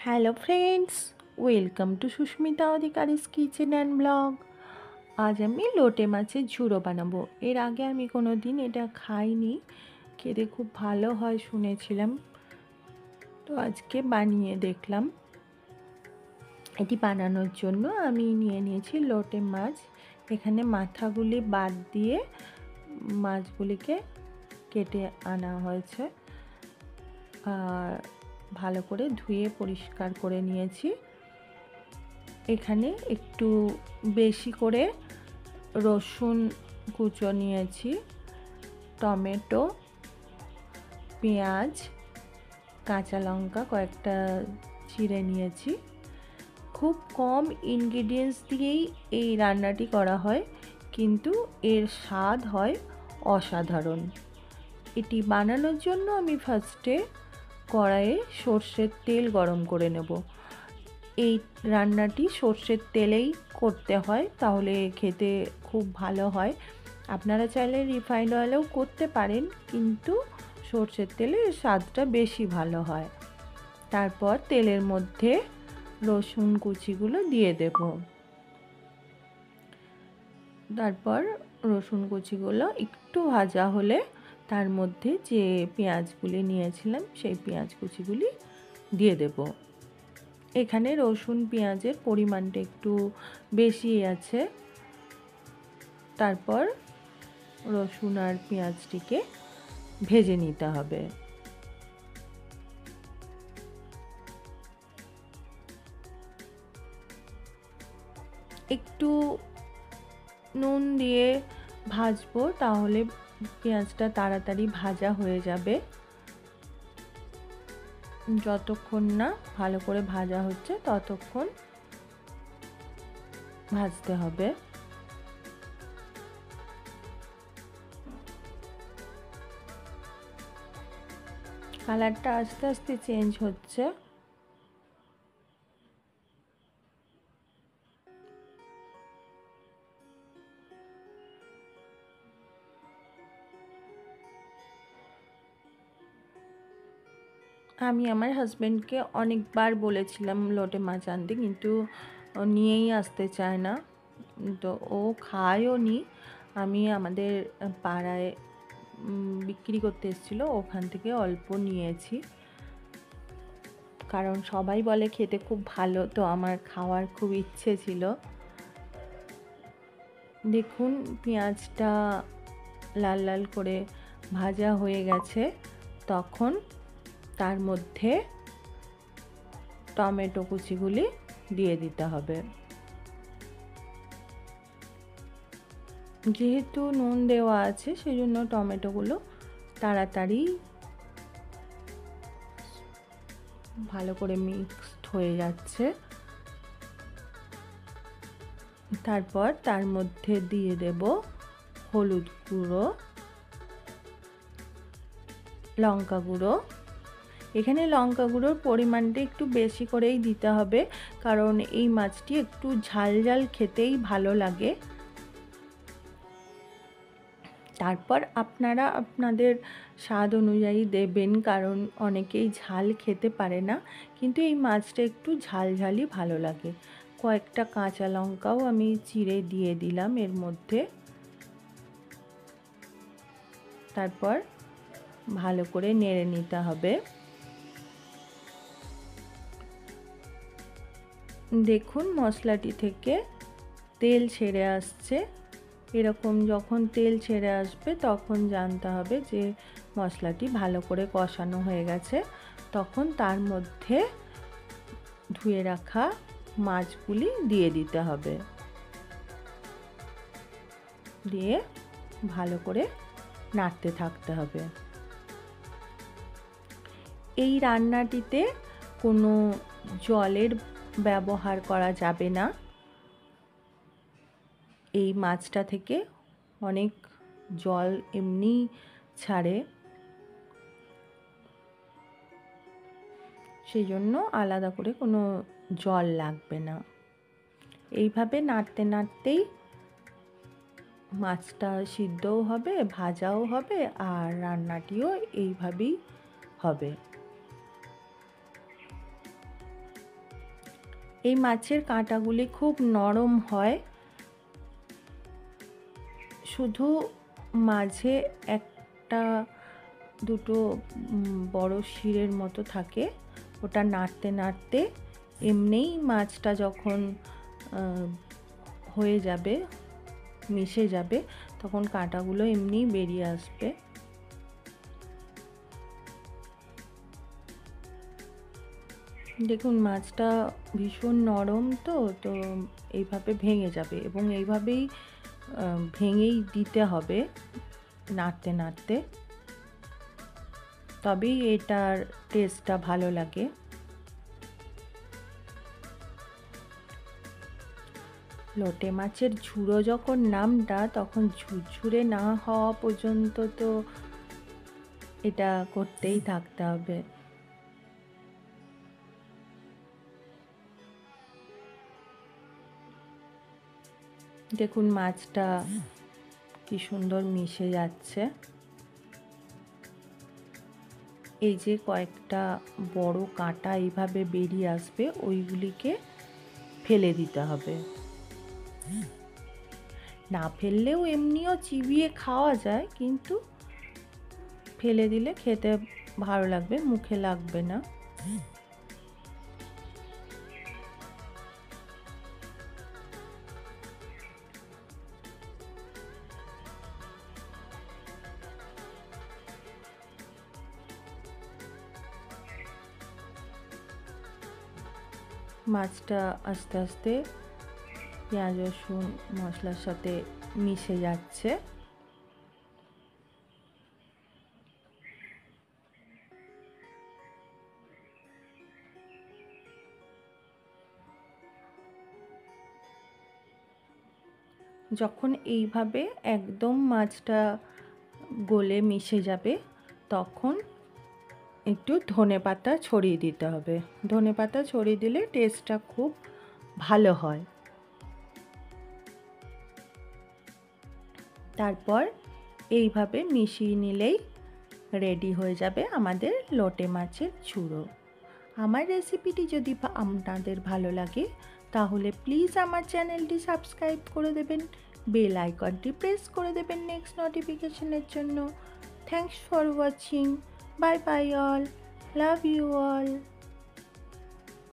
Hello friends, welcome to Susmita Adhikari's kitchen and blog. আজ আমি লোটে মাছের ঝুড়ো বানাবো। এর আগে আমি কোনো দিন এটা খাইনি, খেতে খুব ভালো হয় শুনেছিলাম, তো আজকে বানিয়ে দেখলাম। এটি বানানোর জন্য আমি নিয়ে নিয়েছি লোটে মাছ। এখানে মাথাগুলি বাদ দিয়ে মাছগুলিকে কেটে আনা হয়েছে আর ভালো করে ধুয়ে পরিষ্কার করে নিয়েছি। এখানে একটু বেশি করে রসুন কুচো নিয়েছি, টমেটো, পেঁয়াজ, কাঁচা লঙ্কা কয়েকটা চিড়ে নিয়েছি। খুব কম ইনগ্রিডিয়েন্টস দিয়েই এই রান্নাটি করা হয়, কিন্তু এর স্বাদ হয় অসাধারণ। এটি বানানোর জন্য আমি ফার্স্টে কড়াইয়ে সর্ষের তেল গরম করে নেব। এই রান্নাটি সর্ষের তেলেই করতে হয়, তাহলে খেতে খুব ভালো হয়। আপনারা চাইলে রিফাইন্ড অয়েলেও করতে পারেন, কিন্তু সর্ষের তেলে স্বাদটা বেশি ভালো হয়। তারপর তেলের মধ্যে রসুন কুচিগুলো দিয়ে দেব। তারপর রসুন কুচিগুলো একটু ভাজা হলে তার মধ্যে যে পেঁয়াজগুলি নিয়েছিলাম সেই পেঁয়াজ কুচিগুলি দিয়ে দেব। এখানে রসুন পেঁয়াজের পরিমাণটা একটু বেশি আছে। তারপর রসুন আর পেঁয়াজটিকে ভেজে নিতে হবে। একটু নুন দিয়ে ভাজবো, তাহলে পেঁয়াজটা তাড়াতাড়ি ভাজা হয়ে যাবে। যতক্ষণ না ভালো করে ভাজা হচ্ছে ততক্ষণ ভাজতে হবে। কালারটা আস্তে আস্তে চেঞ্জ হচ্ছে। আমি আমার হাজব্যান্ডকে অনেকবার বলেছিলাম লোটে মাছ আনতে, কিন্তু নিয়েই আসতে চায় না। তো ও খায়ও নি। আমি আমাদের পাড়ায় বিক্রি করতে এসেছিলো, ওখান থেকে অল্প নিয়েছি, কারণ সবাই বলে খেতে খুব ভালো, তো আমার খাওয়ার খুব ইচ্ছে ছিল। দেখুন পেঁয়াজটা লাল লাল করে ভাজা হয়ে গেছে, তখন তার মধ্যে টমেটো কুচিগুলি দিয়ে দিতে হবে। যেহেতু নুন দেওয়া আছে সেই জন্য টমেটোগুলো তাড়াতাড়ি ভালো করে মিক্সড হয়ে যাচ্ছে। তারপর তার মধ্যে দিয়ে দেব হলুদ গুঁড়ো, লঙ্কা গুঁড়ো। এখানে লঙ্কা গুঁড়োর পরিমাণটা একটু বেশি করেই দিতে হবে, কারণ এই মাছটি একটু ঝাল ঝাল খেতেই ভালো লাগে। তারপর আপনারা আপনাদের স্বাদ অনুযায়ী দেবেন, কারণ অনেকেই ঝাল খেতে পারে না, কিন্তু এই মাছটা একটু ঝাল ঝালই ভালো লাগে। কয়েকটা কাঁচা লঙ্কাও আমি চিড়ে দিয়ে দিলাম এর মধ্যে। তারপর ভালো করে নেড়ে নিতে হবে। দেখুন মশলাটি থেকে তেল ছেড়ে আসছে। এরকম যখন তেল ছেড়ে আসবে তখন জানতে হবে যে মশলাটি ভালো করে কষানো হয়ে গেছে। তখন তার মধ্যে ধুয়ে রাখা মাছগুলি দিয়ে দিতে হবে, দিয়ে ভালো করে নাড়তে থাকতে হবে। এই রান্নাটিতে কোনো জলের ব্যবহার করা যাবে না। এই মাছটা থেকে অনেক জল এমনি ছাড়ে, সেই জন্য আলাদা করে কোনো জল লাগবে না। এইভাবে নাড়তে নাড়তেই মাছটা সিদ্ধও হবে, ভাজাও হবে, আর রান্নাটিও এইভাবেই হবে। এই মাছের কাঁটাগুলি খুব নরম হয়, শুধু মাঝে একটা দুটো বড় শিরের মতো থাকে, ওটা নাড়তে নাড়তে এমনিই মাছটা যখন হয়ে যাবে, মিশে যাবে, তখন কাঁটাগুলো এমনিই বেরিয়ে আসবে। দেখুন মাছটা ভীষণ নরম, তো এইভাবে ভেঙে যাবে এবং এইভাবেই ভেঙেই দিতে হবে নাড়তে নাড়তে, তবেই এটার টেস্টটা ভালো লাগে। লোটে মাছের ঝুড়ো যখন নামটা, তখন ঝুরঝুরে না হওয়া পর্যন্ত তো এটা করতেই থাকতে হবে। দেখুন মাছটা কি সুন্দর মিশে যাচ্ছে। এই যে কয়েকটা বড় কাঁটা এইভাবে বেরিয়ে আসবে, ওইগুলিকে ফেলে দিতে হবে। না ফেললেও এমনিও চিবিয়ে খাওয়া যায়, কিন্তু ফেলে দিলে খেতে ভালো লাগবে, মুখে লাগবে না। মাছটা আস্তে আস্তে পেঁয়াজ রসুন মশলার সাথে মিশে যাচ্ছে। যখন এইভাবে একদম মাছটা গলে মিশে যাবে, তখন একটু ধনেপাতা ছড়িয়ে দিতে হবে। ধনেপাতা ছড়িয়ে দিলে টেস্টটা খুব ভালো হয়। তারপর এইভাবে মিশিয়ে নিলেই রেডি হয়ে যাবে আমাদের লোটে মাছের ঝুড়ো। আমার রেসিপিটি যদি আপনাদের ভালো লাগে, তাহলে প্লিজ আমার চ্যানেলটি সাবস্ক্রাইব করে দেবেন, বেল আইকনটি প্রেস করে দেবেন নেক্সট নোটিফিকেশনের জন্য। Thanks for watching. Bye bye all, love you all.